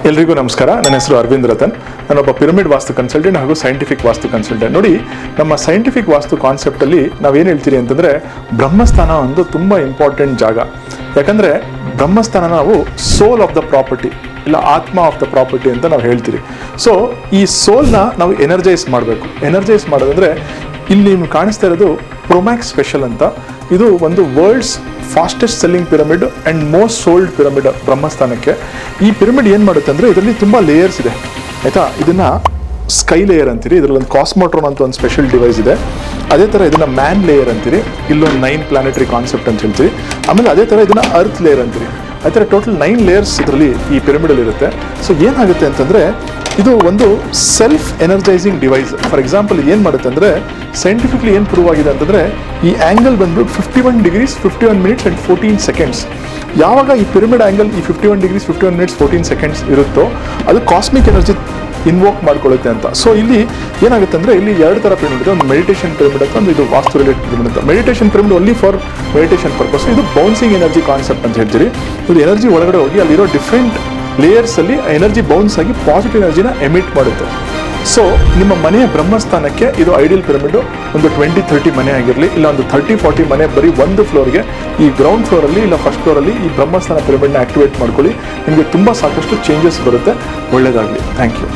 ಎಲ್ರಿಗೂ ನಮಸ್ಕಾರ. ನನ್ನ ಹೆಸರು ಅರವಿಂದ್ ರತನ್. ನಾನೊಬ್ಬ ಪಿರಮಿಡ್ ವಾಸ್ತು ಕನ್ಸಲ್ಟೆಂಟ್ ಹಾಗೂ ಸೈಂಟಿಫಿಕ್ ವಾಸ್ತು ಕನ್ಸಲ್ಟೆಂಟ್. ನೋಡಿ, ನಮ್ಮ ಸೈಂಟಿಫಿಕ್ ವಾಸ್ತು ಕಾನ್ಸೆಪ್ಟಲ್ಲಿ ನಾವೇನು ಹೇಳ್ತೀರಿ ಅಂತಂದರೆ, ಬ್ರಹ್ಮಸ್ಥಾನ ಒಂದು ತುಂಬ ಇಂಪಾರ್ಟೆಂಟ್ ಜಾಗ. ಯಾಕಂದರೆ ಬ್ರಹ್ಮಸ್ಥಾನ ನಾವು ಸೋಲ್ ಆಫ್ ದ ಪ್ರಾಪರ್ಟಿ, ಇಲ್ಲ ಆತ್ಮ ಆಫ್ ದ ಪ್ರಾಪರ್ಟಿ ಅಂತ ನಾವು ಹೇಳ್ತೀರಿ. ಸೊ ಈ ಸೋಲ್ನ ನಾವು ಎನರ್ಜೈಸ್ ಮಾಡಬೇಕು. ಎನರ್ಜೈಸ್ ಮಾಡೋದಂದರೆ, ಇಲ್ಲಿ ನಿಮ್ಗೆ ಕಾಣಿಸ್ತಾ ಇರೋದು ಪ್ರೊಮ್ಯಾಕ್ಸ್ ಸ್ಪೆಷಲ್ ಅಂತ. ಇದು ಒಂದು world's fastest selling pyramid and most sold pyramid ಬ್ರಹ್ಮಸ್ಥಾನಕ್ಕೆ. ಈ ಪಿರಮಿಡ್ ಏನು ಮಾಡುತ್ತೆ ಅಂದರೆ, ಇದರಲ್ಲಿ ತುಂಬ ಲೇಯರ್ಸ್ ಇದೆ, ಆಯಿತಾ. ಇದನ್ನು ಸ್ಕೈ ಲೇಯರ್ ಅಂತೀರಿ. ಇದರಲ್ಲಿ ಒಂದು ಕಾಸ್ಮೋಟ್ರೋನ್ ಅಂತ ಒಂದು ಸ್ಪೆಷಲ್ ಡಿವೈಸ್ ಇದೆ. ಅದೇ ಥರ ಇದನ್ನು ಮ್ಯಾನ್ ಲೇಯರ್ ಅಂತೀರಿ. ಇಲ್ಲೊಂದು 9 ಪ್ಲಾನೆಟರಿ ಕಾನ್ಸೆಪ್ಟ್ ಅಂತ ಹೇಳ್ತೀವಿ. ಆಮೇಲೆ ಅದೇ ಥರ ಇದನ್ನು ಅರ್ತ್ ಲೇಯರ್ ಅಂತೀರಿ. ಆ ಥರ ಟೋಟಲ್ 9 ಲೇಯರ್ಸ್ ಇದರಲ್ಲಿ ಈ ಪಿರಮಿಡಲ್ಲಿ ಇರುತ್ತೆ. ಸೊ ಏನಾಗುತ್ತೆ ಅಂತಂದರೆ, ಇದು ಒಂದು self energising device. For example ಏನು ಮಾಡುತ್ತೆ ಅಂದರೆ, ಸೈಂಟಿಫಿಕ್ಲಿ ಏನು ಪ್ರೂವ್ ಆಗಿದೆ ಅಂತಂದರೆ, ಈ ಆ್ಯಂಗಲ್ ಬಂದ್ಬಿಟ್ಟು 51 ಡಿಗ್ರೀಸ್ 51 ಮಿನಿಟ್ಸ್ ಆ್ಯಂಡ್ 14 ಸೆಕೆಂಡ್ಸ್. ಯಾವಾಗ ಈ ಪಿರಮಿಡ್ ಆ್ಯಂಗಲ್ ಈ 51 ಡಿಗ್ರೀಸ್ 51 ಮಿನಿಟ್ಸ್ 14 ಸೆಕೆಂಡ್ಸ್ ಇರುತ್ತೋ, ಅದು ಕಾಸ್ಮಿಕ್ ಎನರ್ಜಿ ಇನ್ವೋಕ್ ಮಾಡ್ಕೊಳ್ಳುತ್ತೆ ಅಂತ. ಸೊ ಇಲ್ಲಿ ಏನಾಗುತ್ತೆ ಅಂದರೆ, ಇಲ್ಲಿ 2 ಥರ ಪಿರಮಿಡ್ ಇದೆ. ಒಂದು ಮೆಡಿಟೇಷನ್ ಪಿರಮಿಡ್ ಅಂತ, ಒಂದು ಇದು ವಾಸ್ತು ರಿಲೇಟೆಡ್ ಪಿರಮಿಡ್ ಅಂತ. Meditation pyramid only for meditation purpose. ಇದು ಬೌನ್ಸಿಂಗ್ ಎನರ್ಜಿ ಕಾನ್ಸೆಪ್ಟ್ ಅಂತ ಹೇಳ್ತೀರಿ. ಇದು ಎನರ್ಜಿ ಒಳಗಡೆ ಹೋಗಿ ಅಲ್ಲಿರೋ ಡಿಫ್ರೆಂಟ್ ಲೇಯರ್ಸಲ್ಲಿ ಎನರ್ಜಿ ಬೌನ್ಸ್ ಆಗಿ ಪಾಸಿಟಿವ್ ಎನರ್ಜಿನ ಎಮಿಟ್ ಮಾಡುತ್ತೆ. ಸೊ ನಿಮ್ಮ ಮನೆಯ ಬ್ರಹ್ಮಸ್ಥಾನಕ್ಕೆ ಇದು ಐಡಿಯಲ್ ಪಿರಮಿಡ್. ಒಂದು 20-30 ಮನೆ ಆಗಿರಲಿ, ಇಲ್ಲ ಒಂದು 30-40 ಮನೆ ಬರೀ ಒಂದು ಫ್ಲೋರ್ಗೆ, ಈ ಗ್ರೌಂಡ್ ಫ್ಲೋರಲ್ಲಿ ಇಲ್ಲ ಫಸ್ಟ್ ಫ್ಲೋರಲ್ಲಿ ಈ ಬ್ರಹ್ಮಸ್ಥಾನ ಪಿರಮಿಡ್ನ ಆಕ್ಟಿವೇಟ್ ಮಾಡ್ಕೊಳ್ಳಿ. ನಿಮಗೆ ತುಂಬ ಸಾಕಷ್ಟು ಚೇಂಜಸ್ ಬರುತ್ತೆ. ಒಳ್ಳೆಯದಾಗಲಿ. Thank you.